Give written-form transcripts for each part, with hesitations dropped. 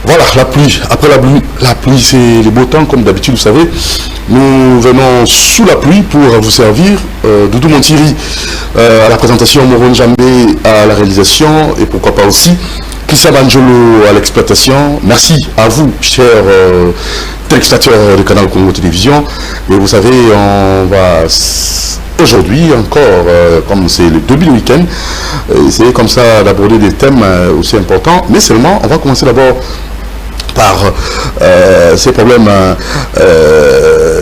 Voilà, la pluie. Après la pluie, c'est le beau temps, comme d'habitude, vous savez. Nous venons sous la pluie pour vous servir. Doudou Montiri à la présentation, Moron Jambé à la réalisation, et pourquoi pas aussi Christian Banjolo à l'exploitation. Merci à vous, chers téléspectateurs de Canal Congo Télévision. Et vous savez, on va aujourd'hui encore, comme c'est le début du week-end, essayer comme ça d'aborder des thèmes aussi importants. Mais seulement, on va commencer d'abord par ces problèmes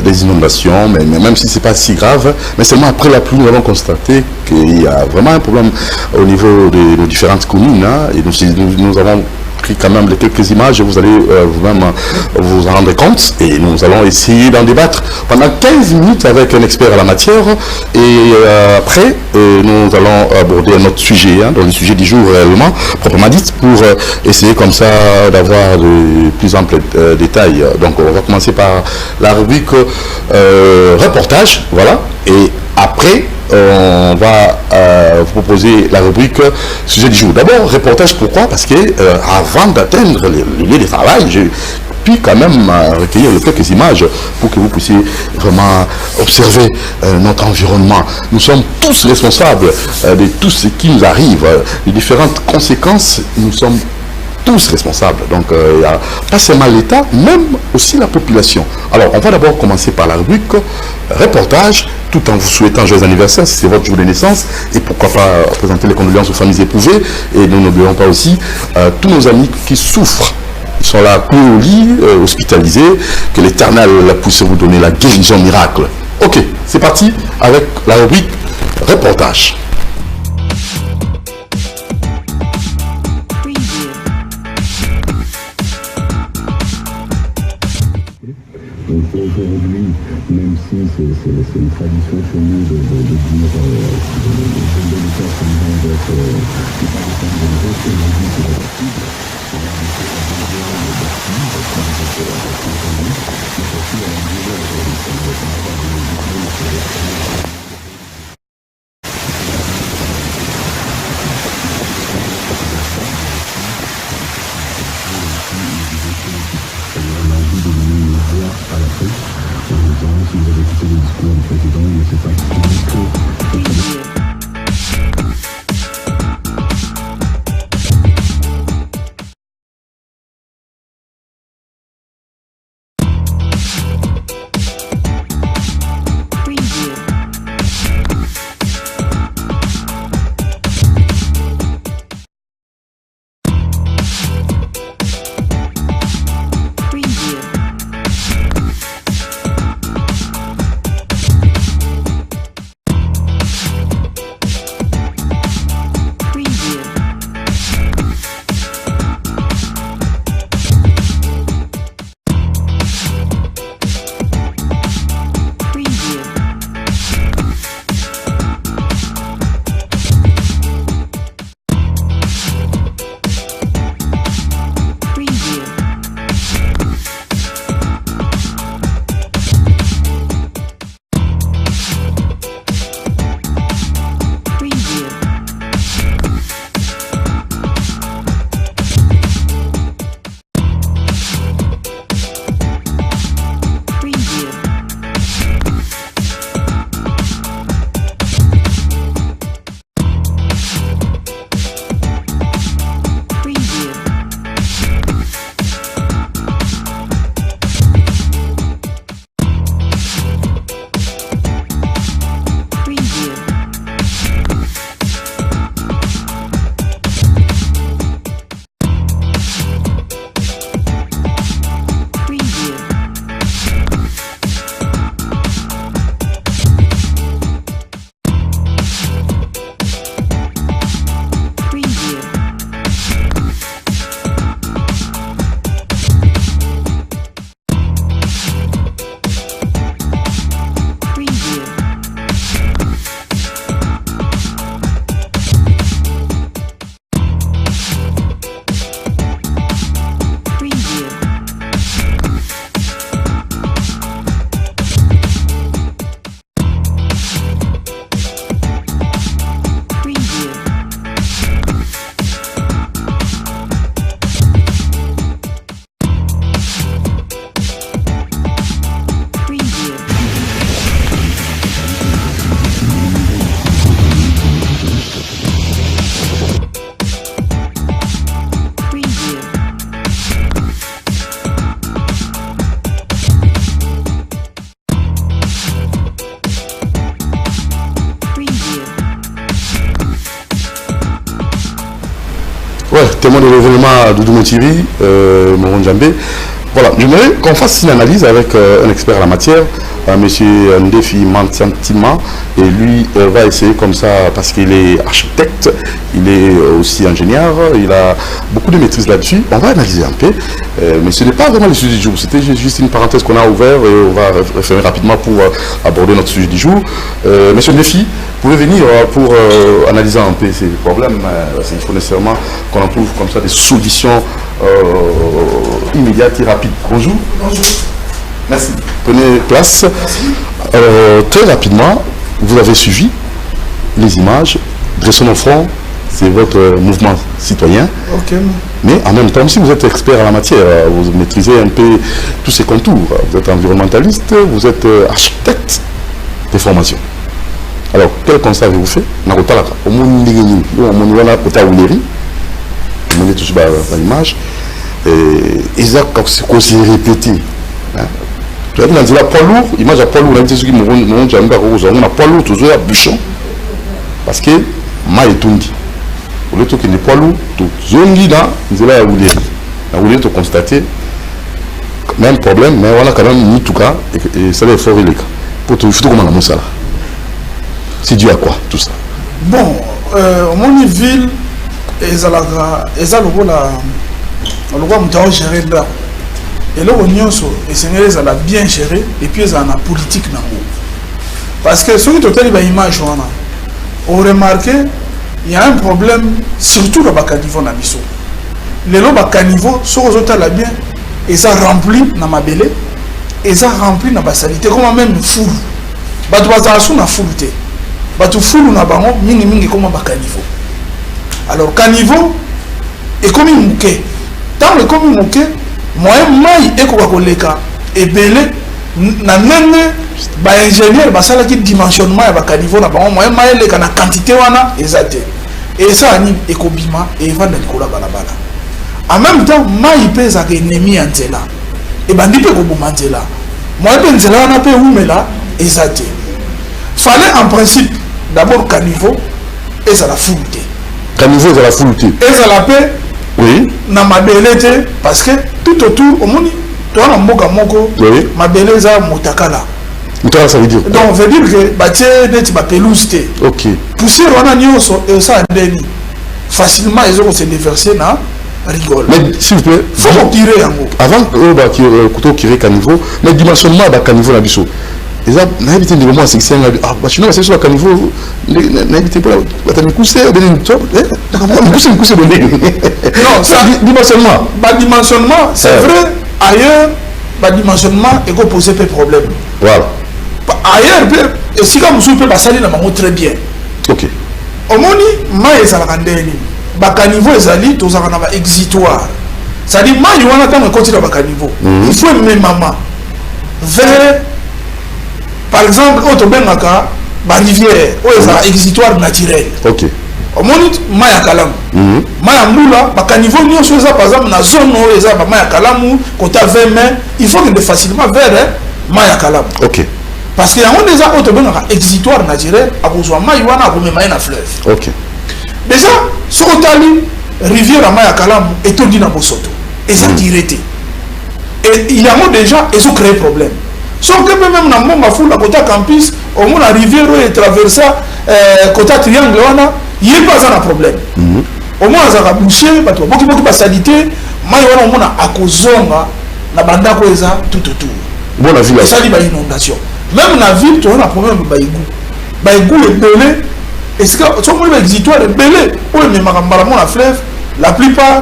des inondations, mais même si ce n'est pas si grave, mais seulement après la pluie, nous avons constaté qu'il y a vraiment un problème au niveau de nos différentes communes, hein, et nous avons pris quand même quelques images, et vous allez vous-même vous en rendre compte, et nous allons essayer d'en débattre pendant 15 minutes avec un expert à la matière, et après nous allons aborder un autre sujet, hein, dans le sujet du jour réellement, proprement dit, pour essayer comme ça d'avoir de plus amples détails. Donc on va commencer par la rubrique reportage, voilà, et après on va vous proposer la rubrique sujet du jour. D'abord, reportage, pourquoi? Parce que avant d'atteindre le lieu de travail, j'ai pu quand même recueillir quelques images pour que vous puissiez vraiment observer notre environnement. Nous sommes tous responsables de tout ce qui nous arrive, les différentes conséquences, nous sommes tous responsables. Donc il n'y a pas seulement l'État, même aussi la population. Alors on va d'abord commencer par la rubrique reportage, tout en vous souhaitant joyeux anniversaire si c'est votre jour de naissance, et pourquoi pas présenter les condoléances aux familles éprouvées. Et nous n'oublions pas aussi tous nos amis qui souffrent. Ils sont là, cloués au lit, hospitalisés. Que l'Éternel puisse vous donner la guérison miracle. Ok, c'est parti avec la rubrique reportage. Donc aujourd'hui, même si c'est une tradition chez nous de dire de l'État comme dans d'être c'est pas des femmes de l'État, aujourd'hui c'est la possible. À l'Afrique, notamment si vous avez écouté le discours du président, il ne sait pas moment de l'événement Doudou Montiri, Moron Djambé. Voilà, j'aimerais qu'on fasse une analyse avec un expert en la matière, monsieur Ndefi Mantiantima, et lui va essayer comme ça, parce qu'il est architecte, il est aussi ingénieur, il a beaucoup de maîtrise là-dessus. On va analyser un peu, mais ce n'est pas vraiment le sujet du jour, c'était juste une parenthèse qu'on a ouverte et on va référer rapidement pour aborder notre sujet du jour. Monsieur Ndefi, vous pouvez venir pour analyser un peu ces problèmes. Il faut nécessairement qu'on en trouve comme ça des solutions immédiates et rapides. Bonjour. Bonjour. Merci. Prenez place. Très rapidement, vous avez suivi les images. Dressons nos fronts, c'est votre mouvement citoyen. Ok. Mais en même temps, si vous êtes expert en la matière, vous maîtrisez un peu tous ces contours. Vous êtes environnementaliste, vous êtes architecte de formation. Alors, quel constat avez-vous fait? Au monde toujours l'image. Et ça, c'est aussi répété. Tu as vu, dans la poids lourd, image à poids lourd, on a dit on a poids lourd, toujours à bouchon. Parce que, ma est tout dit. Au lieu de qu'il y ait poids lourd, tout zongi là, nous allons à rouler. À rouler, tu constater, même problème, mais voilà quand même, ni tout cas, et ça va fort les cas. Pour tout, il faut comment on a ça là. C'est dû à quoi, tout ça? Bon, mon ville, ils ont le roi de gérer là. Et là, ils ont bien géré, et puis ils ont la politique. Parce que ceux qui ont une image, on remarqué, il y a un problème, surtout dans le niveau de Nabiso. Les lots de niveau, ceux qui ont bien, ils ont rempli dans ma belle, ils ont rempli dans ma salité, comme même une foule. Ils ont une foule. Batu fulu na bango mingi mingi comme bakanivo. Alors caniveau est comme une mouké. Tant le comme une mouké, moi mai eko koleka et belé na nene ba ingénieur ba sala ki dimensionnement ya bakanivo na bango moi mai le kana quantité wana ezate. Et ça ani ekobima et va na likola balabala. En même temps mai pesa ke ennemi anzela. Et bandi pe ko bomanzela. Moi pe nzela wana pe umela ezate. Fallait en principe d'abord caniveau et ça la foulte. Caniveau et la foulte. Et ça la paix. Oui. Na ma belete parce que tout autour au monde toi na mboka moko. Oui. Ma beleza motakala. Motakala ça veut dire. Donc on veut dire que batie net ba pelouse te. OK. Poussière on a nyonso et ça ndeni. Facilement ils ont se déverser na rigole. Mais s'il vous plaît, faut tirer en haut. Avant que tirer caniveau, mais dimensionnement ba caniveau na biso. Et ça, n'habitez pas de moi, c'est que c'est un ah, bah, sinon, c'est sur le caniveau, n'habitez pas, t'as mis coussé, coussé, non, ça, dimensionnement. Bah, dimensionnement, c'est vrai, ailleurs, bah, dimensionnement, il faut poser des problèmes. Voilà. Ailleurs, si comme vous pouvez passer, il très bien. Ok. Au moins, moi, il y a un caniveau, il y a un exitoire. C'est-à-dire, moi, il y a un continent de caniveau. Il faut même maman. Vers. Par exemple, au Tobengaka, la rivière, où il y a un exitoire naturel. Ok. Au moment où Maya Kalam, Maya Moula, il niveau où il y a par exemple dans la zone où il y a Maya Kalam, côté 20 mains, il faut que facilement vers Maya Kalam. Ok. Parce qu'il y a un Tobengaka exitoire naturel, à cause de Maya Wana, à cause de Maya fleuve. Ok. Déjà, ce qu'on a dit, rivière à Maya Kalam est tout dit dans Bosoto. Et ça tiré. Et il y a déjà, ils ont créé problème. Sauf que même dans mon foule à côté campus, au moins la rivière est traversée côté triangle, il n'y a pas un problème. Au moins ça a bouché, beaucoup de salité, mais au moins à cause na banda koeza tout autour. Bon la ville. Ça dit ba inondation. Même la ville, tu as un problème de baïgou. Baïgou est belé. Est-ce que son problème exitoire est belé? Oui, mais marambalamon la fleuve, la plupart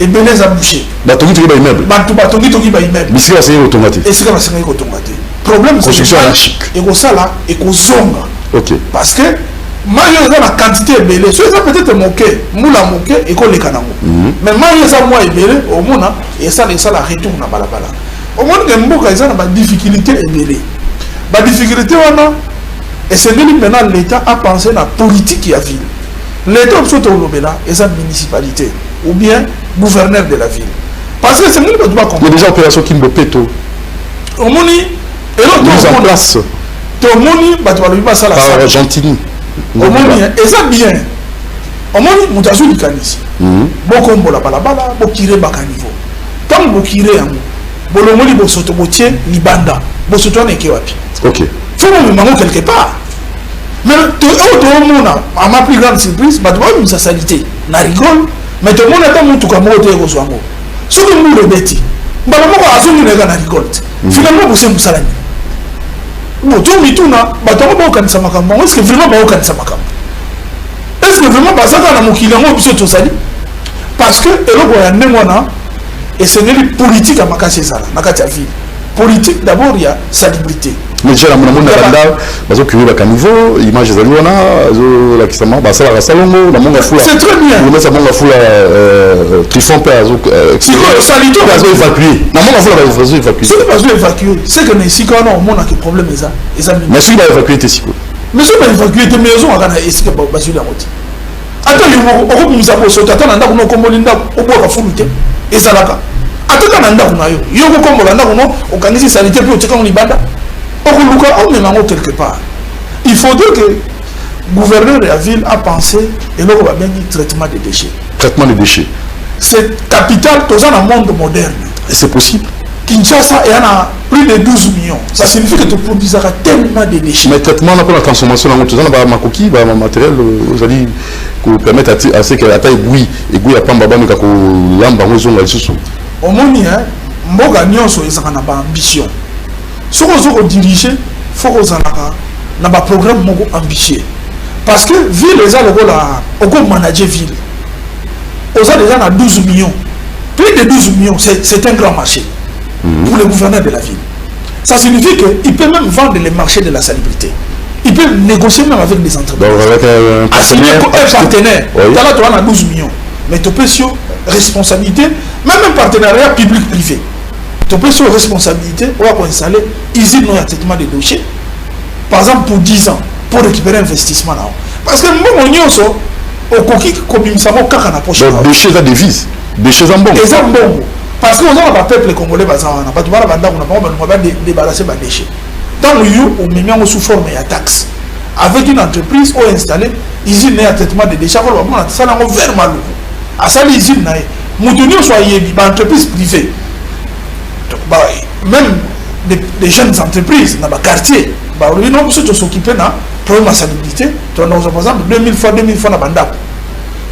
et belé a bouché. Batongi toki ba immeuble. Batongi toki ba immeuble. Mais c'est là c'est automatique. Et c'est là c'est automatique. Problème c'est construction anarchique. Et ko sala et ko zonga. OK. Parce que mayo eza la quantité belé. So ça peut-être moqué, moula moqué et ko le kanango. Mais mayo eza moi belé au mona et ça la retour na balabala. Au moins que mboka eza na ba difficulté belé. Ba difficulté wana et c'est maintenant l'État a pensé la politique y a ville. L'État surtout au Lobela et sa municipalité ou bien gouverneur de la ville. Parce que c'est nous qui doit comprendre. Il y a déjà opération Kimbo Peto. Au moni et l'autre mise en place. Au moni bah tu vas lui passer la salle. Argentine. Au moni et ça bien. omoni moto azwi likanisi bokombola balabala bokire baka niveau ntango bokire yango bolongoli bosoto botie libanda bosoto wana eke wapi fo bomemango quelque part mais oyo toomona à ma plus grande surprise bato babimisa salite na rigole mais tomona ata motuka moko te ekozwa yango soki mbula ebeti mbala moko azonginaka na rigole te finalement bose mosala nini to mituna bato yango baokanisa makambo yango est ce que vraiment baokanisa makambo est-ce que vraiment bazaka na mokili yango biso tozali parce que eloko ya ndenge wana esengeli politique ya makasi ezala na kati ya ville politique d'abord il y a salubrité mais déjà la monde banda bazo kiwe ba niveau image ezali wana zo la kisama ba sala salongo na monga fula c'est très bien on met ça monga fula trifon pe azo salito bazo évacuer na monga fula bazo évacuer c'est pas bazo évacuer c'est que na sika wana on mona que problème eza mais si ba évacuer te siko mais si ba évacuer te maison akana esika ba sur la route ata yo okobimisa boso tata na ndako no komboli ndako oboka fulu te ezalaka ataka na ndako na yo yo kokombola ndako no okangisi salite pe otika libanda okuluka omemango quelque part il faudrait que gouverneur de la ville a pensé et là on va bien dire traitement des déchets c'est capital dans un monde moderne et c'est possible Kinshasa il y en a plus de 12 millions ça signifie que tu produiras tellement de déchets mais traitement on a pas la transformation dans tout ça ba makoki ba matériel vous allez que permettre à ce que la taille aiguille à pamba ba ko lamba ngozo ngaliso au moni hein mboga nyonso ezaka na ba ambition ce qu'on veut diriger, il faut qu'on ait un programme ambitieux. Parce que la ville, on manager la ville. On a déjà 12 millions. Plus de 12 millions, c'est un grand marché pour le gouverneur de la ville. Ça signifie qu'il peut même vendre les marchés de la salubrité. Il peut négocier même avec des entreprises. Donc, avec un partenaire. Oui. Là, tu as 12 millions. Mais tu peux sur responsabilité, même un partenariat public-privé. Tu peux sur responsabilité, on va installer usine de traitement des déchets. Par exemple, pour 10 ans, pour récupérer investissement là. Parce que moi, mon nyonso, au coquille, comme il s'en va, quand on approche. Donc, déchets à devise, déchets en bon. Des en bon. Parce que on a un peuple congolais, on n'a pas de débarrasser des déchets. Dans le lieu, on met sous forme de taxe. Avec une entreprise, on installe usine de traitement des déchets. On a ça dans le verre malou. À ça, les usines, mon soit une entreprise privée. Même des jeunes entreprises dans le quartier, ils n'ont pas s'occuper de problème de salubrité. Tu as par exemple 2000 fois dans le bandap.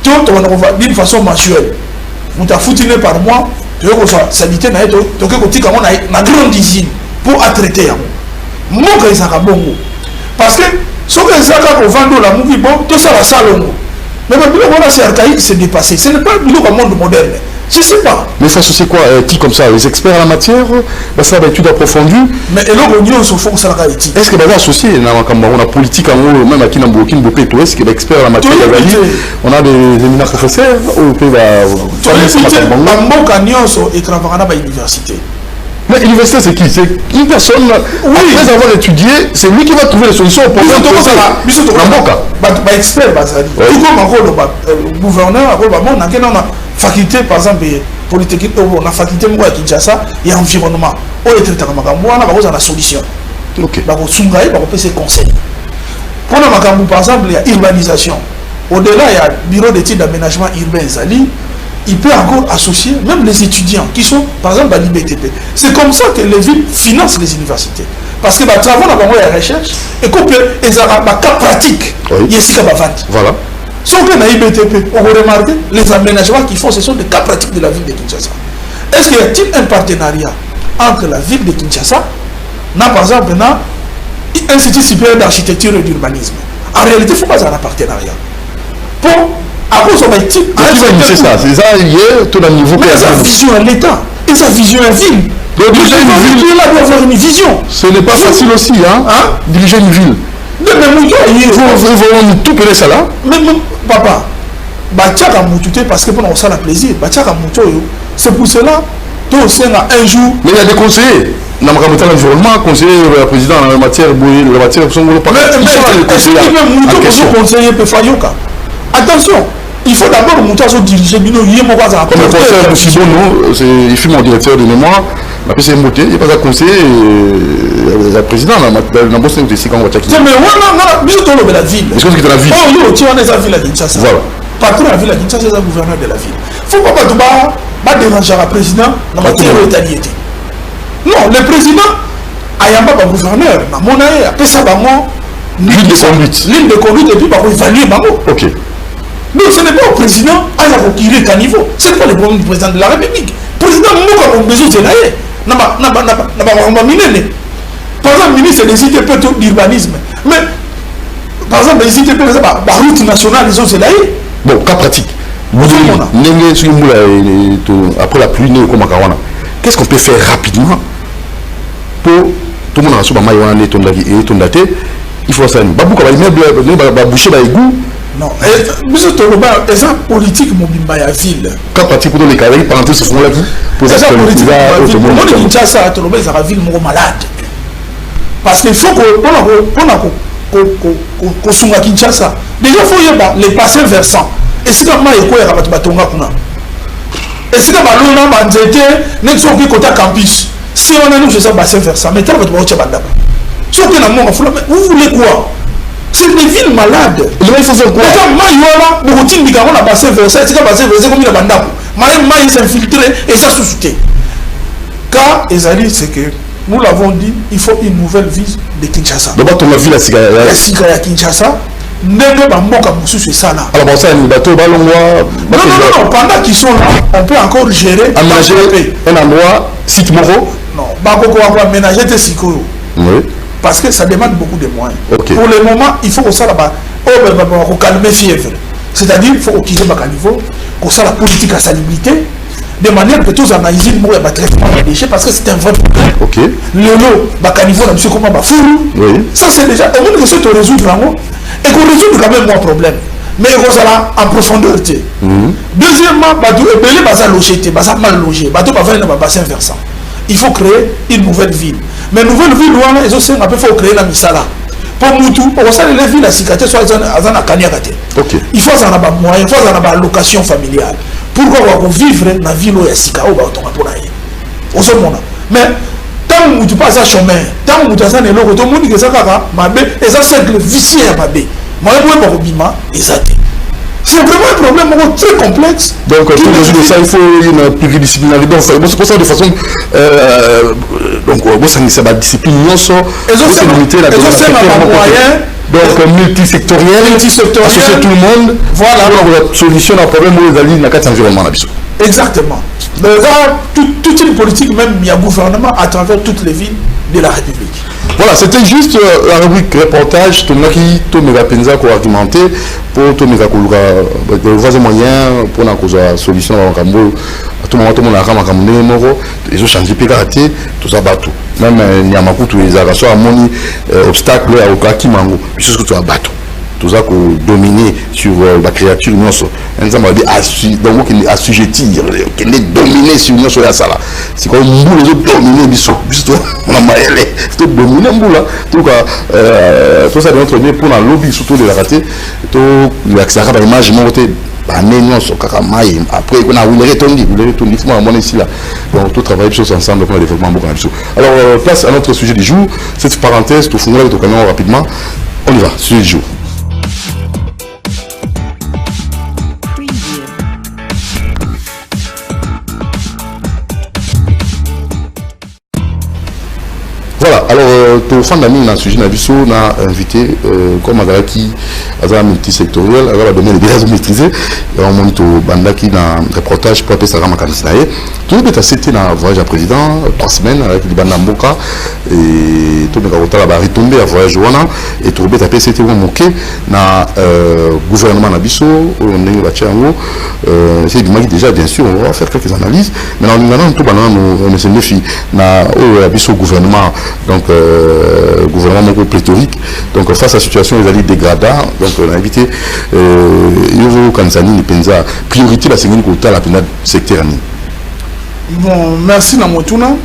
Tu as d'une façon mensuelle. Tu as foutu par mois, tu as sanité, tu as une grande usine pour traiter. Moi, je suis bon. Parce que ce que je vendre la mouille, tout ça, c'est salon. Mais le bureau, c'est archaïque, c'est dépassé. Ce n'est pas le bureau comme monde moderne. Je ne sais pas. Mais ça, c'est quoi? Qui comme ça? Les experts en la matière? Ça va étude approfondie. Mais et là, on se font ça la éthique. Est-ce que vous associé on a politique en haut, même à qui n'a beaucoup de péto? Est-ce que l'expert en la matière on a des éminents professeurs au pays Mais l'université, c'est qui? C'est une personne, après avoir étudié, c'est lui qui va trouver les solutions au problème. Expert, le gouverneur, faculté, par exemple, polytechnique, la faculté de Kinshasa, il y a environnement. On est traité comme on a la solution. Ok. On a ses conseils. Pour le par exemple, il y a urbanisation. Au-delà, il y a bureau d'études d'aménagement urbain, il peut encore associer même les étudiants qui sont, par exemple, à l'IBTP. C'est comme ça que les villes financent les universités. Parce que les travaux, il y a la recherche, et qu'on peut, il y a des cas pratiques. Il y a ici qui vente. Voilà. Sauf que dans l'IBTP, on va remarquer les aménagements qu'ils font, ce sont des cas pratiques de la ville de Kinshasa. Est-ce qu'il y a-t-il un partenariat entre la ville de Kinshasa, par exemple, l'Institut supérieur d'architecture et d'urbanisme? En réalité, il ne faut pas avoir un partenariat. Pour, à cause de la type. C'est ça, c'est ça, hier, tout le niveau. Mais sa vision à l'État, et sa vision à la ville. Donc, diriger une ville, là doit avoir une vision. Ce n'est pas facile aussi, hein? Diriger une ville. Mais il faut tout payer ça là. Mais papa, parce que pour nous ça la plaisir, c'est pour cela que un jour. Mais il y a des conseillers. Dans l'environnement, conseiller président en la matière, la matière, attention, il faut d'abord monter à diriger. Comme le conseiller Boussibo, il fut mon directeur de mémoire. Après, c'est monté, il n'y a pas à conseiller le président dans la Bosnie. Mais voilà, la ville. Est-ce que c'est la ville? Oh, tu as des villes à Kinshasa. Voilà. patron de la ville à Kinshasa, c'est le gouverneur de la ville. Il ne faut pas déranger le président dans la territorialité. Non, le président, Ayamba va gouverneur, dans mon aïe, après ça, l'île de conduite. L'île de conduite, et puis va évaluer. Ok. Donc ce n'est pas au président à la requirir qu'à niveau. Ce n'est pas le problème du président de la République. Le président, nous avons besoin de l'aïe. Par exemple, le ministre des ITP d'urbanisme. Mais, par exemple, les ITP, la route nationale, ils ont c'est l'aïe. Bon, cas pratique. Après la pluie, qu'est-ce qu'on peut faire rapidement pour tout le monde a il faut ça. Babou, quand va boucher l'égout. Non, c'est un politique mobimba ya ville. Cas pratique pour les carrés, par exemple, ce font là qui pour ça politique mobimba ya ville. Ça, Toloba, c'est la ville malade. Parce qu'il faut qu'on soit à Kinshasa. Déjà, il faut y avoir les passés versants. Et c'est comme il y a un batonga kuna. Et c'est comme l'on a manzété, n'est-ce pas côté campus. Si on a nous je sais bassin versant, mais t'as pas de boîtier bandaba. Si on a mon vous voulez quoi? C'est des villes malades. Il faut faire quoi? Déjà, Maïola, Bouroutine, Bigaron a bassin versant, c'est comme bassin versant comme il a bandaba. Maï s'infiltrer et ça sous-souté. Car, Ezali, c'est que nous l'avons dit, il faut une nouvelle ville de Kinshasa. Donc, on a vu la cigare à Kinshasa. C'est ça là. Alors, bon, ça, les bateaux, non, pendant qu'ils sont là, on peut encore gérer. Aménager un endroit, site moro. Non, on va aménager des psychos. Oui. Parce que ça demande beaucoup de moyens. Okay. Pour le moment, il faut que ça là-bas, on calmer fièvre. C'est-à-dire, il faut utiliser le niveau, qu'on ça la politique à salubrité. De manière que tous analysent le traitement des déchets parce que c'est un vrai problème. Ok. Le lot, Bakanivo, monsieur comment va fourou. Oui. Ça c'est déjà, on veut essayer de résoudre et qu'on résout quand même mon problème. Mais on va là en profondeur. Deuxièmement, Belé va loger, va mal loger, va faire un bassin versant. Il faut créer une nouvelle ville. Mais nouvelle ville, ils ont faut créer la misala. Pour Moutou, pour ça les villes à Sikate soit à Kanyakate. Il faut en avoir moyen, il faut en avoir location familiale. Pourquoi on va vivre dans la ville où il y a Sika, où on va mais tant que tu passes à chemin, tant que tu as un élo, tout le monde dit que ça va, et ça c'est le vicieux à Mabé. Moi, je ne peux pas c'est vraiment un problème très complexe. Donc, pour résoudre ça, il faut une pluridisciplinarité. Donc, c'est pour ça de façon. Donc, ça va discipline non seulement. C'est limiter la moyen. Donc, multisectoriel, associer tout le monde. Voilà. On solutionne un problème où les alliés dans quatre environnements. Exactement. Toute une politique, même il y a un gouvernement à travers toutes les villes de la République. Voilà, c'était juste la rubrique reportage. Tout me va penser pour argumenter, pour tout me va les moyens pour la solution à tout moment, tout le monde a ramené ils ont changé pégaté, tout ça bateau. Même Niamakou, tous les agressions à mon obstacle au Kakimango, puisque tu as bateau. Tout ça pour dominer sur la créature, donc il est assujettir, qu'il est dominé sur nous sur la salle. C'est comme nous les autres dominer biso, on a maillé, tout dominer boula, tout tout ça notre bien pour la lobby surtout de la rater, tout l'accès à l'image montée. Après, on a voulu retourner, ici là. Donc, tout travail ensemble pour le développement. Alors, place à notre sujet du jour. Cette parenthèse, tout fonctionne rapidement. On y va, sujet du jour. Voilà, alors, tout fan d'amis dans le sujet, on a invité, comme Agaraki, à multisectoriel, à la domaine des réseaux maîtrisés, et on monte au Bandaki dans le reportage pour appeler Sarah Makanisnae. Tout le monde a dans le voyage à président, 3 semaines, avec le Banda Mboka, et tout le monde a retombé à voyage et tout le monde a appelé c'était manqué dans le gouvernement Nabiso, on a c'est du mal déjà, bien sûr, on va faire quelques analyses, mais maintenant, tout le monde on se méfie dans le gouvernement. Donc, gouvernement pléthorique. Donc, face à la situation, ils allaient dégrader. Donc, on a invité Yovo Kanzani, Penza, priorité la seconde côté à la pénale secteur. Bon, merci Namotuna. Il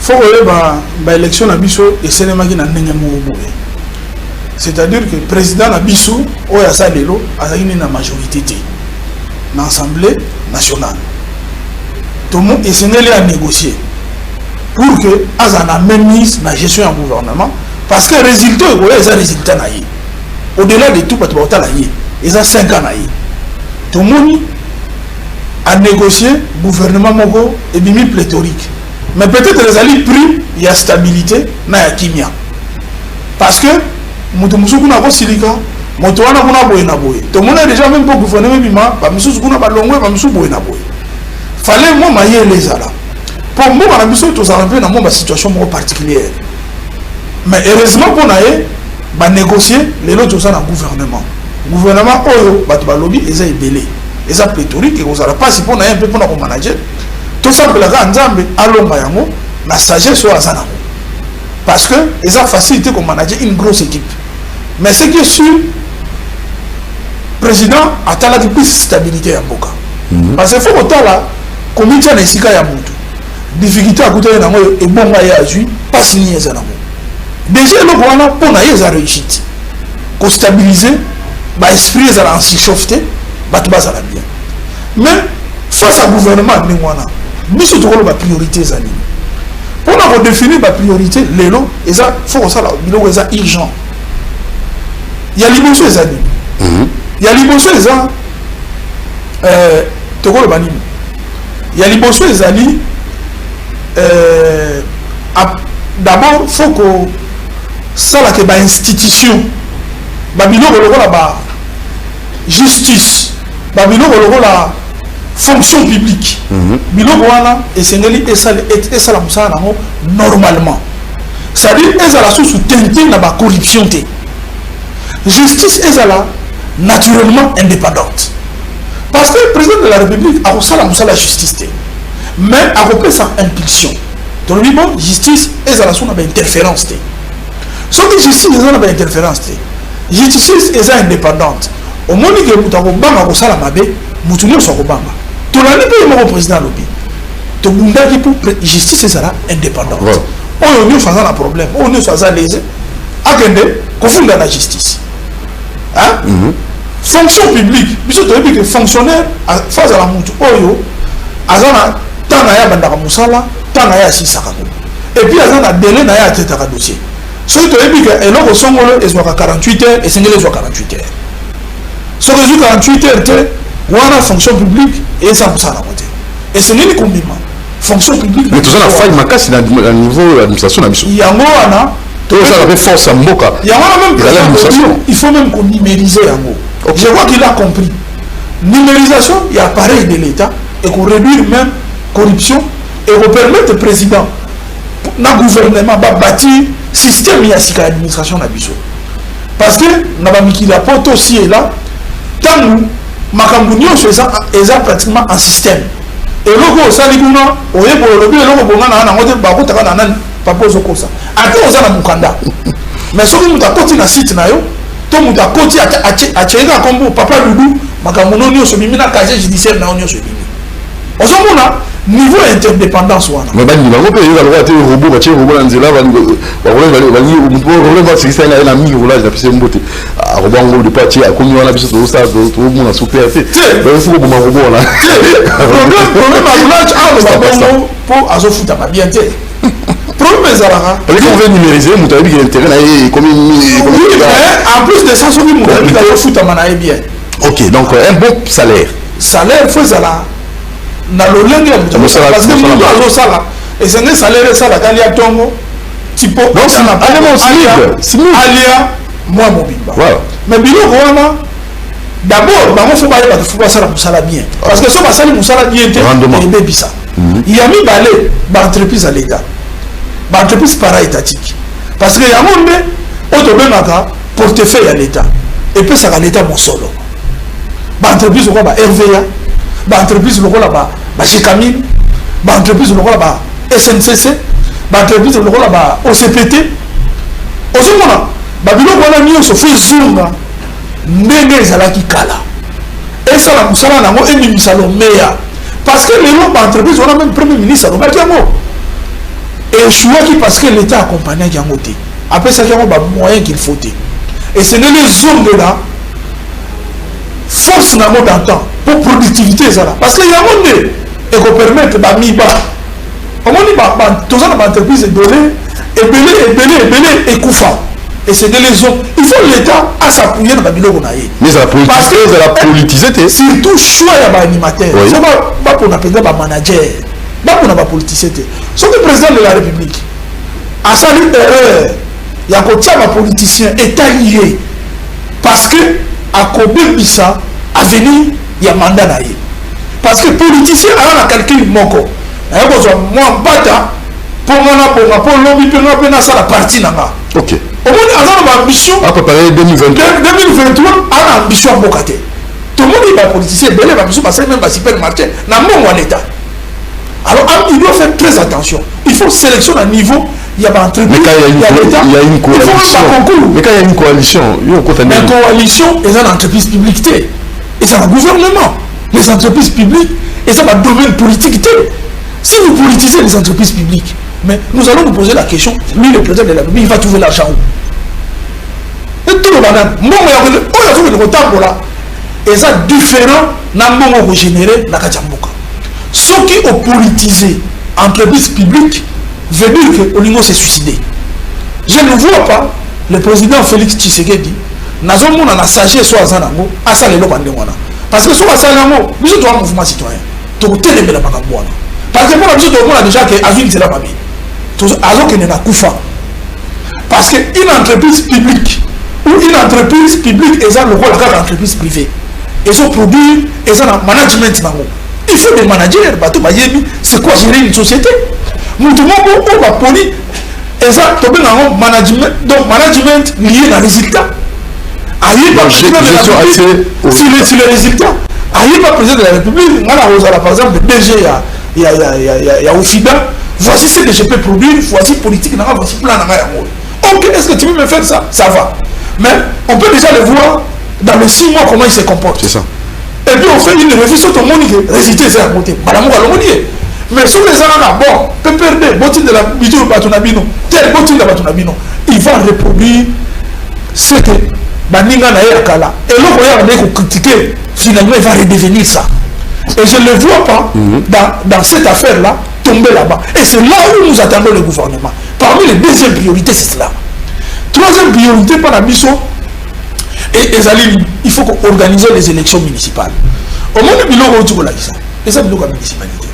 faut que l'élection Nabiso et Sénéma qui n'a pas c'est-à-dire que le président Nabiso, il a sa lélo, a une majorité dans l'Assemblée nationale. Tout le monde est sénélé à négocier. Pour que Azana même mise la gestion en gouvernement, parce que le résultat, il y a un résultat. Au-delà de tout, il y a 5 ans. tout le monde a négocié gouvernement moko et bimi pléthorique. Mais peut-être les alliés pris, il y a stabilité, na ya kimia. Parce que mutu musuku na ko silika, mutu wana kuna boye na boye. Tout le monde a déjà même pour gouvernement bima, ba musuku kuna ba longwe, ba musuku boye na boye. Fallait moi mailler les ala. Pour moi na musuku to za dans une situation particulière. Mais heureusement pour naé, ba négocier les autres dans le gouvernement. Le gouvernement oyo ba to ba lobby eza ebelé. Eza pléthorique et vous allez pas si pour naé un peu pour na manager. Tout ça pour la nzambe alomba yango na sagesse o azana. Parce que ils ont facilité comme manager une grosse équipe. Mais ce qui est sûr, le président a la plus stabilité à Boka. Parce qu'il faut que la comité de Sika Yamutu, difficulté à côté de Nango et bon à jouer, pas signé ça. Déjà, le gouvernement pour naïe a réussi. Qu'on stabiliser, l'esprit est en s'échauffer, tout va bien. Mais face au gouvernement, nous avons la priorité. Pour nous définir la priorité, il faut que ça soit urgent. Il y a l'immotion des années. Il y a l'immotion des années. Il y a l'immotion des années. D'abord, il faut que ça soit une institution. La justice. La fonction publique. Et c'est normalement. C'est-à-dire qu'elle est sous teinté dans la corruption. Justice est naturellement indépendante. Parce que le président de la République a reçu la justice. Mais a repris sa impulsion. Donc, la justice est à la interférence. Ce que justice est à interférence. Justice est indépendante. Au moment où vous avez la Moutouni soit Obama. Tout l'année, le président lobby. Tout le monde qui pour justice est indépendante. On est faisant un problème. On est faisant les agender confondre la justice. Fonction publique. Bisous de que fonctionnaire face à la moutou. Oyo azana tanaya bandaka musala tanaya si sakako. Et puis azana délai naya tête à dossier. Ce qui te dit que eloko songolo est soit 48 heures et singele soit 48 heures. Ce que je 48 heures wana fonction publique et ça pour ça la côté et c'est n'est combien fonction publique mais tout ça la faille makasi na niveau de l'administration na biso yango wana tout ça avait force à mboka il faut même qu'on numériser yango je vois qu'il a compris numérisation il y a appareil de l'état et qu'on réduire même corruption et qu'on permettre au président na gouvernement ba bâtir système ya sika administration na biso parce que na ba mikila poto aussi est là tant Makambunio est pratiquement un système. Et logo saliguna, oye pour le logo bongana na ngote ba kota kana nan papa zokosa. Ate ozana mukanda. Mais soki muta koti na site na yo, to muta koti achega kombo papa Dudu, makambuno nyo bimi na casier judiciaire na onyo so bimi. Ozomona niveau interdépendance wana. Mais bani bango pe yo ba te robot ba che robot na nzela ba problème va c'est ça na mi roulage na pise mbote. Robot de parti a commis on a biso to ça to mon super fait. Il faut que mon robot là. Problème à roulage pour azofuta ba bien té. Problème ezalaka. Parce qu'on veut numériser, mon tabi qui intérêt na comme en plus de ça soki mon tabi la azofuta mana bien. OK, donc un bon salaire. Salaire faut ça na lolenge parce que nous azo sala et c'est un salaire ça la kalia tongo tipo donc ça n'a pas de alia moi mobimba mais biloko wana d'abord bango faut pas ça musala bien parce que so ba sali musala bien te et bebisa il y a mis balé ba entreprise à l'état ba entreprise para-étatique parce que ya monde auto benaka portefeuille à l'état et puis ça à l'état mon solo ba entreprise ko ba RVA ba entreprise lokola ba Chikamine ba entreprise lokola ba SNCC ba entreprise lokola ba OCPT ozomona ba biloko wana nyonso fo ezonga ndenge ezalaki kala esala mosala nango emimisa lomeya parce que lelo ba entreprise wana même premier ministre alobaki yango échouaki parce que l'état accompagnaki yango te apesaki yango ba moyen qu'il faut te et ce n'est les zones là force nango d'antan pour productivité ça là parce que yango nde et qu'on permettre ba miba omoni ba toza na ba entreprise donné ebele ekufa et c'est des lésions. Il faut l'État à s'appuyer dans la biloko naïe. Mais ça la politisé. Surtout choix à l'animateur. C'est pas pour la président, manager. Pas pour la politicité. Sauf le président de la République. À sa erreur, il y a un politicien état lié. Parce que à Kobe Bissa, à venir, il y a mandat naïe. Parce que politicien a un calcul moko. Moi, bata, pour moi, pour l'homme, pour ça la partie nanga. Ok. Au moins, on a ambition. À préparer 2023. 2023, on a ambition à Bokate. Tout le monde est politicien, il a ambition parce que même pas supermarché, n'a pas l'État. Alors, il doit faire très attention. Il faut sélectionner à niveau. Il y a pas entreprise, il y a une coalition. Mais quand il y a une coalition, une coalition, c'est une entreprise publique. Et c'est un gouvernement. Les entreprises publiques, et c'est un domaine politique. Si vous politisez les entreprises publiques, mais nous allons nous poser la question, lui le président de la République, il va trouver l'argent où? Et tout le monde, moi, il y a le retard là. Et ça différent, n'a pas régénéré la Kachamboka. Ceux qui ont politisé entreprises publiques veut dire que Olingo s'est suicidé. Je ne vois pas le président Félix Tshisekedi, Nazomon a sagé soit à Zanango, à Salelo Bandéwana. Parce que soit à Zanango, nous sommes un mouvement citoyen. Tu as télé la Macabouana. Parce que pour la visite, on a déjà que Azul c'est la famille. Alors qu'il n'y a Koufa. Parce qu'une entreprise publique ou une entreprise publique est le rôle de l'entreprise privée. Ils ont produit, ils ont un management. Il faut des managers, c'est quoi gérer une société? Nous devons poli, ils ont un management, donc management lié à résultat. Si le résultat, il pas président de la République, par exemple, le DG, il y a Oufida, voici ce que je peux produire, voici politique, voici plan. Ok, est-ce que tu veux me faire ça? Ça va. Mais on peut déjà le voir dans les 6 mois comment il se comporte. C'est ça. Et puis on fait une révision sur mon idée. Résultat, c'est à côté. Madame Ougalomonier. Mais sur les gens bon, PPRD, botin de la vidéo Batunabino, tel botin de la Batunabino, il va reproduire ce que Baninga n'a pas là. Et là, on va critiquer, finalement, il va redevenir ça. Et je ne le vois pas dans cette affaire-là tomber là-bas. Et c'est là où nous attendons le gouvernement. Parmi les deuxièmes priorités, c'est cela. Troisième priorité, par la mission, il faut organiser les élections municipales. Au moins, il y a et ça, il y a municipalité.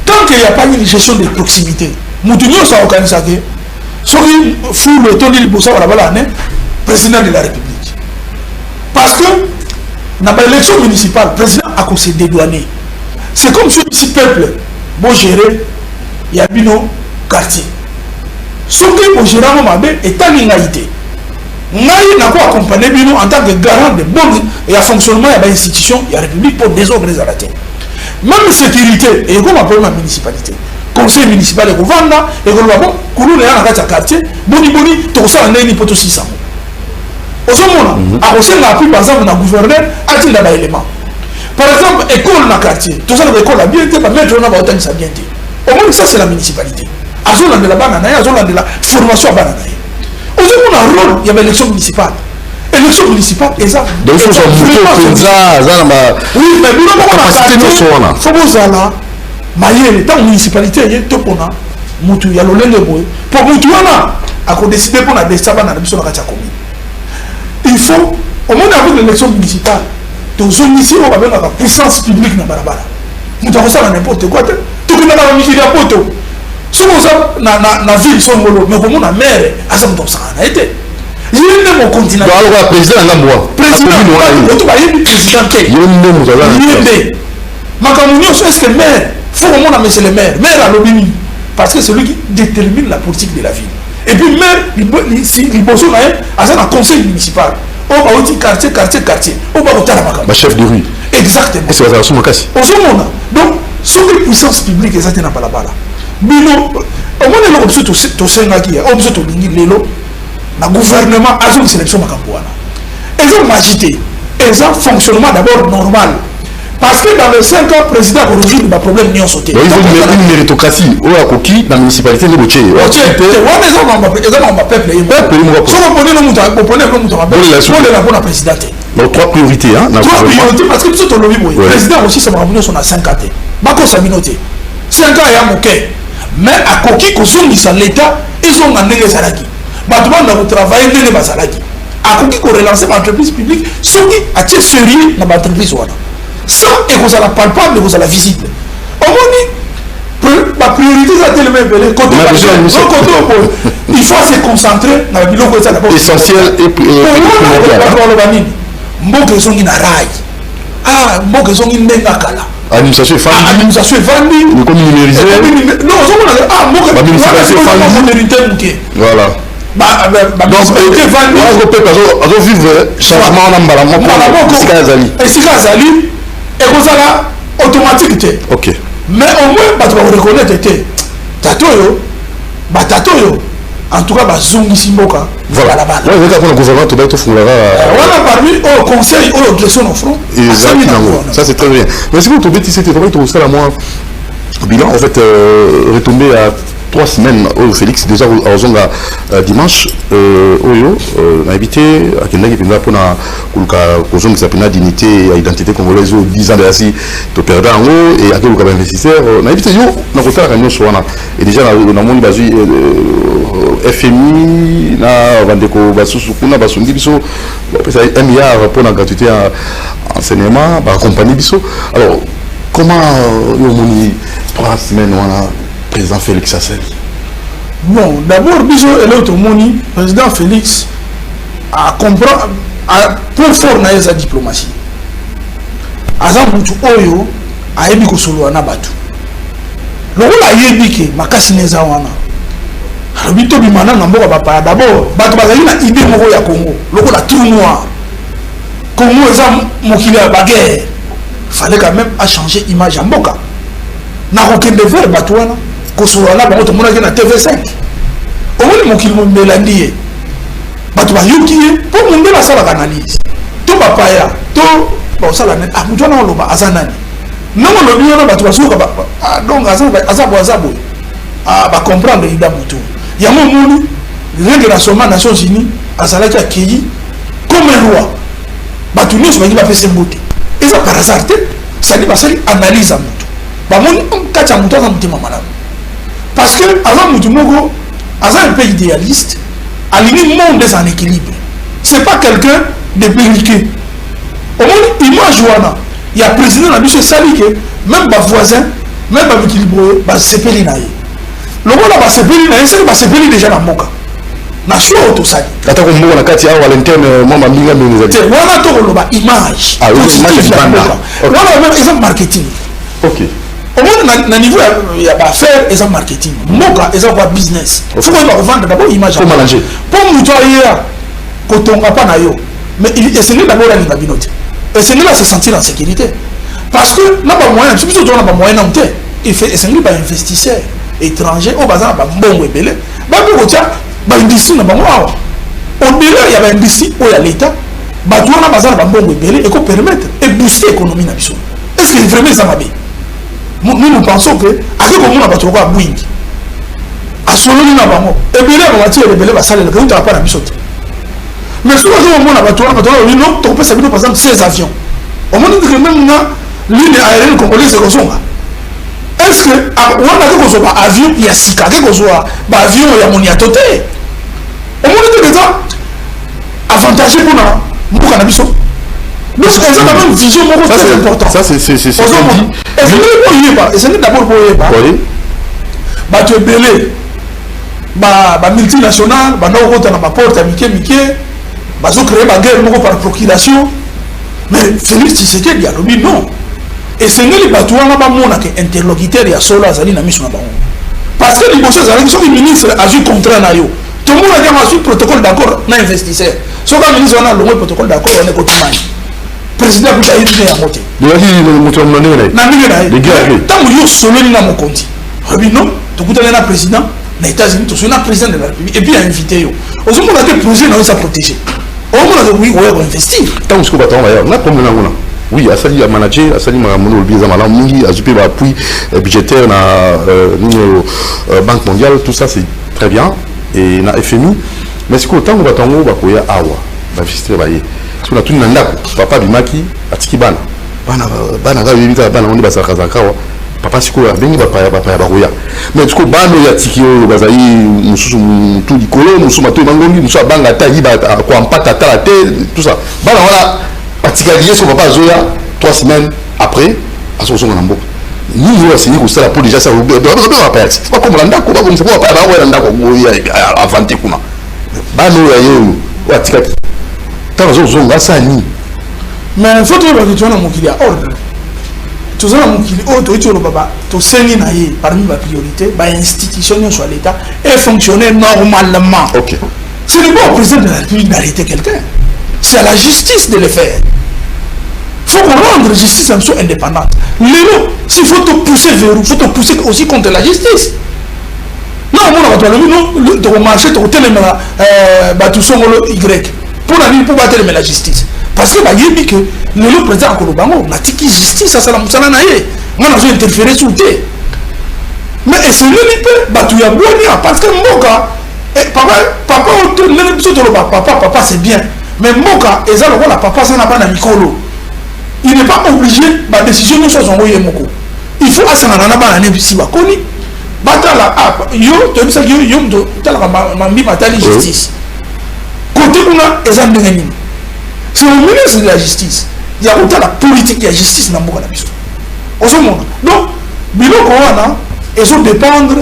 Tant qu'il n'y a pas une gestion de proximité, nous devons s'organiser. Ce qui fout le temps de président de la République. Parce que dans l'élection municipale, le président a se dédouané. C'est comme si le peuple, bon gérer, il y a bino quartier. Ce qui pour gérer est en inégalité. Nous avons accompagné en tant que garant de bon fonctionnement de l'institution, il y a la République pour désorganiser la terre. Même sécurité, et comme appelle la municipalité. Conseil municipal et Gouvanda, et que nous avons un quartier, boni, tout ça, on a une hypothèse 600. Au moment à Rossel a appris par exemple dans le gouverneur à dire là élément. Par exemple, école dans le quartier, tout ça, l'école a bien été, mais mettre dans autant ça bien été. Au moins, ça c'est la municipalité. À Zolan de la banane, à Zolan de la formation à banane. Au moment un rôle, il y avait l'élection municipale. Élection municipale, et ça. Donc, il faut oui, mais nous avons faut que ça là, Maïe, tant municipalité, il y a tout pour nous. Moutou, il y a le lendemain. Pour Moutou, on a décidé pour la décision dans la mission de la commune. Il faut, au moins avec l'élection municipale, dans une ici, on va avoir la puissance publique dans la barabara. Nous avons ça dans n'importe quoi. Tout le monde a mis des poteaux. Si vous avez la ville, mais comment la maire, à ça, ça a été. Il y a un continent. Alors, le président, il y a un mois. Président, il y a un Macamounion, est-ce que le maire, il faut vraiment amener le maire. Maire à l'obémi. Parce que c'est lui qui détermine la politique de la ville. Et puis, le maire, il bosse à un conseil municipal. On va dire quartier. On va voter à la Macam. Chef de rue. Exactement. Et c'est la version Makassi. Au moment. Donc, sur les puissances publiques, exactement pas là-bas. Bino, au moins, il y a objet au Sénaki, objet au Lingui, l'élo, le gouvernement a une sélection Macambouana. Ils ont magité. Ils ont fonctionnement d'abord normal. Parce que dans les 5 ans, le président a résoudre le problème n'y a sauté. Il faut une méritocratie. Ou à Koki, dans la municipalité de Boché. Donc 3 priorités. 3 priorités parce que tout le président aussi, ça m'a revenu sur la 5 ans. Bako Sabinoté. 5 ans, il y a mon cœur. Mais à Koki, l'État, ils ont amené les Salaki. bato banda kotravaille ndenge bazalaki akoki korelancer baentreprise publique soki atie sérieux na baentreprise wana ça ekozala palpable ekozala visible omoni bapriorité eza telema ebele côté il faut se concentrer na biloko ezala essentiel et primordial nini mboka ezongi na rail mboka ezongi ndenge kala administration evandi comme numérisé non ozomona municipalité voilà donc peuple azovivre changement na mbala moko esika azali ekozala automatique te ok mais au moins bato bakoreconnaître te tato oyo batato oyo en tout cas bazongisi mboka voilà le gouvernement to baito fungula wana parmi au conseil au direction au front exactement ça c'est très bien mais si vous tombez ici c'était vraiment tout ça la moi bilan en fait retombé à 3 semaines au Félix déjà au zonga dimanche oyo na habité à Kendaki pinga pona kuluka kozonga sapina dignité et identité congolaise 10 ans de asi to perdre en haut et à kuluka investisseur na habité yo na kotala kanyo swana et déjà na moni bazui FMI na bandeko basusu kuna basundi biso pesa 1 milliard pour la gratuité en enseignement ba accompagner biso alors comment yo moni 3 semaines wana président Félix Asseli. Bon, d'abord, biso et l'autre moni, président Félix a compris, pour fournir sa diplomatie. Azam mutu oyo a yebi ko solo na batu. Lokola yebi ke makasi neza wana. Habito bimana na mboka papa d'abord, batu bazali na idée moko ya Congo. Lokola trou noir. Congo eza mokili ya baguerre. Fallait quand même à changer image en mboka. Na kokende vers batu wana. Kosolana bango to mona na TV5 omoni mokili momelandi ye bato bayuki ye po monde basala analyse to bapaya to basala net mutu wana oloba aza nani nongo lobi wana bato basuka donc azabo bacomprendre ida mutu yango omoni règle nationale Nations Unies azalaki accueilli comme loi bato nyonso bangi bapesa mbote eza par hasard te sadi basali analyse ya mutu bamoni kati ya mutu aza motema malamu. Parce que avant Moutoumoko, un peu idéaliste, à l'image monde est en équilibre. C'est pas quelqu'un de belliqueux. Au moins, image il y a président la mission sali que même les voisins, même les équilibrés, c'est peli naïe. Le monde là, c'est peli naïe, c'est peli déjà dans Moka. Nation auto sali. Attends, on voit la carte à l'interne, moi ma minga mais nous c'est voilà tout le monde image. Ah oui, image banda. Voilà même exemple marketing. OK. Au moins, à niveau il y a affaire et marketing. Moka et quoi business. Il faut qu'on vendre d'abord image. Pour mélanger. Pour nous hier, quand on n'a pas naïo, mais essayez d'abord à l'ingabinote. Essayez là se sentir en sécurité. Parce que n'a pas moyen, si vous n'avez pas moyen non plus, il fait essayez par investisseurs étrangers au bazar ba bon et belé. Ba ko tia ba industrie na ba moi. Au-delà il y a industrie où il y a l'état, ba tout na bazar ba bon et belé et ko permettre et booster l'économie na biso. Est-ce que vraiment ça va bien? Nous pensons que avec le monde a battu quoi Boeing à solo ni na bango et bien là on va tirer les belés va saler le grand pas la bisote mais souvent on monde a battu on non on peut savoir par exemple 16 avions on m'a dit que même là ligne aérienne congolaise c'est comme ça est-ce que on a que soit avion il y a sika que soit avion il y a mon yatote on m'a dit que ça avantagé pour na mbuka na biso. Donc, c'est la même vision très importante. Ça, c'est et c'est d'abord pour y bah tu es belé bah multinational bah non on a ma porte à Mickey bah ils ont créé ma guerre par procuration mais Félix Tshisekedi dit alors non et c'est les bateaux on a pas mon interlocuteur il y a solo azali na mission na bango parce que les bosseurs azali sont les ministres a vu contrat na yo tout le monde a déjà reçu protocole d'accord na investisseur so quand ministre on a le protocole d'accord on est côté président vous avez dit à monter de la vie le moteur na de guerre tant yo solo ni na mon compte oui non tout le président les États-Unis tout le président de la République et puis invité yo aux hommes on a des projets na ça protéger au moins oui on va investir tant que bateau là on a problème là oui asali ya manager asali ma mono biza mala mingi azupe ba appui budgétaire na banque mondiale tout ça c'est très bien et na FMI mais c'est autant que batango ba koya awa ba visiter ba ye parce que na tuni na ndako papa bimaki atiki bana ga bibita bana on ba sakazaka wa papa sikoyo abengi bapaya bakoya mais tuko bano ya tiki oyo bazali mosusu mutu likolo mosusu mato ebangongi mosusu abanga ata yiba koampata atala te tout ça bana wana batikali ye so papa azoya 3 semaines après azokozonga na mboka nini oyo asengi kosala po déjà sala bapaya ti bakombola ndako bakomisa po bapaya bakoya na ndako oyo avante kuna bana oyo aye oyo oyo atikaki ntango azozonga asala nini mais faut que tu aies un mokili à ordre. Tu as un mokili autre, tu as baba, tu sais parmi les priorités, les institutions sur l'État et fonctionner normalement. Ok. Ce n'est pas au président de la République d'arrêter quelqu'un. C'est à la justice de le faire. Il faut rendre la justice indépendante. Lélo, s'il faut te pousser vers où, il faut te pousser aussi contre la justice. Non, non, tu vas marcher, tu vas te Y. Pour battre la justice. Parce que il que le président Kolobango n'a tiki justice à Salam Salanaye. On a interféré sur thé. Mais c'est lui qui peut battre ya bonia parce que Moka papa c'est bien. Mais Moka et ça le papa ça n'a pas na mikolo. Il n'est pas obligé ba décision ne soit envoyée moko. Il faut asana na ba na si ba koni. Batala yo to bisa yo to tala mambi matali justice. Côté kuna ezambe ngani. C'est au ministre de la justice. Il y a autant la politique de la justice dans le monde. Donc, ils ont dépendre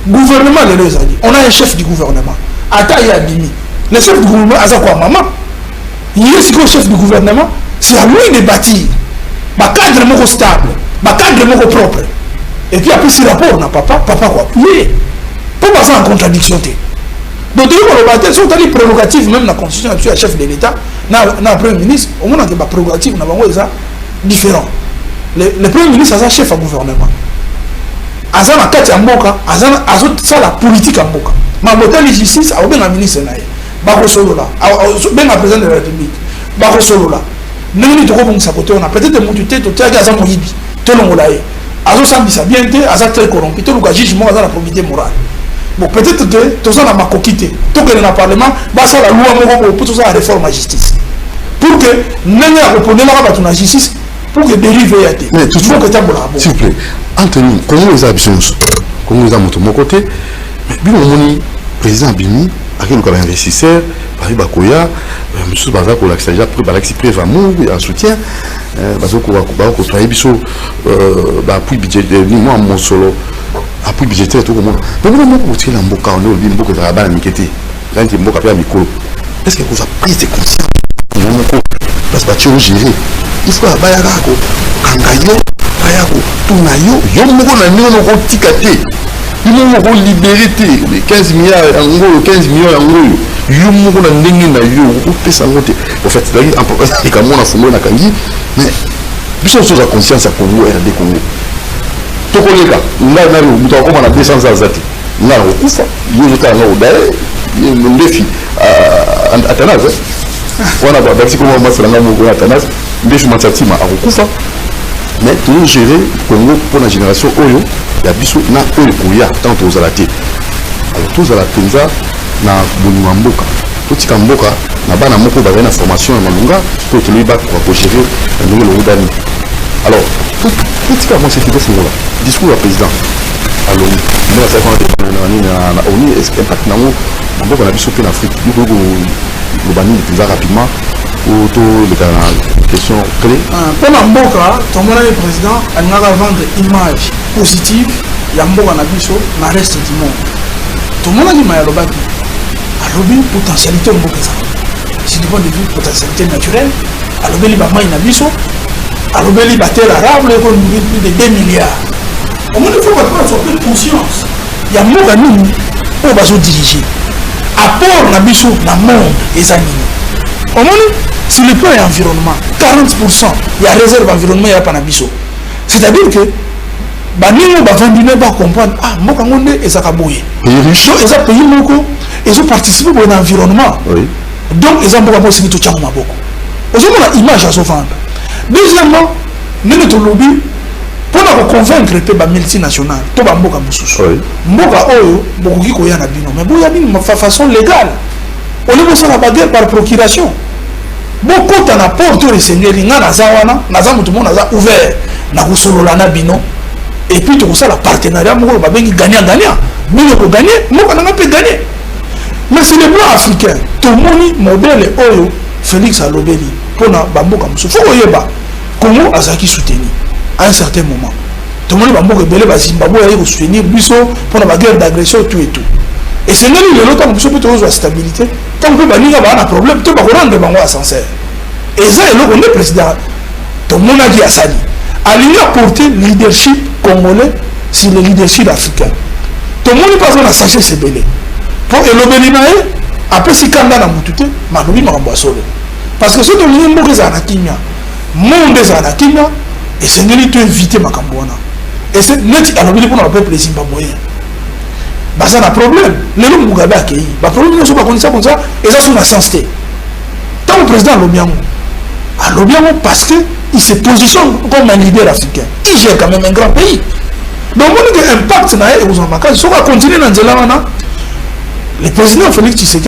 gouvernement de leurs alliés. On a un chef du gouvernement. Ataï Abimi. Le chef du gouvernement, c'est quoi, maman? Il est le chef du gouvernement. C'est à lui de bâtir. Un cadre stable. Un cadre propre. Et puis après, ce rapport, papa quoi? Oui. Pas passer en contradiction. Donc, les sont des prérogatives, même la constitution, le chef de l'État, le Premier ministre, au moins, il y a des prérogatives différentes. Le Premier ministre, c'est un chef de gouvernement. Il y a la politique en Boka. Mais la justice, il y a un ministre. Il y a un président de la République. Il y a un solo. Il y a un peut-être que tu as un mohibi. Tu as un très corrompu. Tu as un jugement à la probité morale. Bon, peut-être que tout ça n'a pas quitté. Tout que dans le Parlement, ça la loi pour tout ça la réforme à la justice. Pour que nous ayons la justice, pour que dérive y ait. Mais tout ça, s'il vous plaît, Anthony, comment les ambitions, comment les ambitions de mon côté, mais bien le président Bimi, avec le investisseur, Paris Bakoya, M. Bazak, pour l'accès pour Balaxi Prévamou, en soutien, Bazak, pour travailler sur l'appui budgétaire, moi, mon solo. Appui budgétaire tout le monde. Mais vous avez dit que vous avez dit que vous avez dit que vous avez dit que vous avez dit que est-ce que vous avez pris des consciences? Parce que vous avez géré. Il faut que vous ayez Kangayo, Bayako, Tunayo, Yomoko na Nino Tikate. Il faut libérer 15 milliards en gros, 15 millions en gros. Yomoko na Nini na Yo, vous faites ça. En fait, c'est-à-dire, en propos, c'est comme on a fumé na Kangi, mais vous avez la conscience à Congo, RD Congo. Tokolega, là on a 200 azati. Là on kufa, il y a un défi à Tanas. On a pas si comment on va se lancer à Tanas, défi Matsatima à kufa. Mais tout gérer Congo pour la génération Oyo, il y a biso na Oyo Kouya tant aux alaté. Alors tous à la Tenza na Bonumamboka. Tout Kamboka na bana moko ba na formation na Malunga pour que lui ba pour gérer un nouveau Rodani. Alors pratiquement c'est fait ce là discours du président alors moi ça quand on est est-ce impact na mo on a biso en Afrique du coup le bani plus rapidement autour de la question clé pour Mboka ton le président a vendre image positive ya Mboka na biso na reste du monde tout le monde a dit ma lobaki alobi potentialité Mboka ça si du point de vue potentialité naturelle alobi ba mai na biso alobeli batel arabe plus de 2 milliards. Au moins il faut avoir une conscience. Il y a beaucoup de nous pour baso diriger. Apport na biso na monde et amis. Au moins sur le plan environnement, 40% il y a réserve environnement ya pa na biso. C'est-à-dire que banino ba vendine ba comprendre moka ngonde ezaka boye. Riche eza pays moko ils ont participé au environnement. Oui. Donc ils ont beaucoup de sécurité au maboko. Aujourd'hui la image à se vendre. Deuxièmement, nous avons lobby pour nous convaincre les multinationales, tout le monde est Mboka Oyo, beaucoup qui koya na bino, mais boya bino de façon légale. On est pour la bagarre par procuration. Beaucoup de porte les seigneurs, na zawana, na zamu tout le monde a ouvert, na kusolo la na bino. et puis tout ça, la partenariat, on va gagnant-gagnant. Nous, on va gagner, nous, on va gagner. Mais c'est le plan africain. Tout le monde, modèle, Oyo, Félix Alobeli, pour na bambo comme ça. Faut que yeba comment Azaki soutenir à un certain moment. Tout le monde bambo rebelle ba Zimbabwe aller soutenir biso pour la guerre d'agression tout et tout. Et c'est même le temps que peut avoir stabilité. Tant que baninga ba un problème, tout ba rendre bango sincère. Et ça est le président. Tout le monde a dit à Sali. Aligné à porter le leadership congolais sur le leadership africain. Tout le monde passe à sachet c'est belé. Pour Elobeli nae après si kanda na mutute malobi makambo solo. Parce que ce que nous avons fait, monde et c'est nous qui éviter ma cambouana. Et c'est nous qui avons pour le peuple zimbabwéen. C'est un problème. Les gens Mugabe accueilli. Le problème, c'est qu'on ça comme ça, et ça, c'est une sensité. Tant le président Lobiango, parce qu'il se positionne comme un leader africain. Il gère quand même un grand pays. Donc, on a un impact sur les gens. Si on va continuer dans ce là, le président Félix Tshisekedi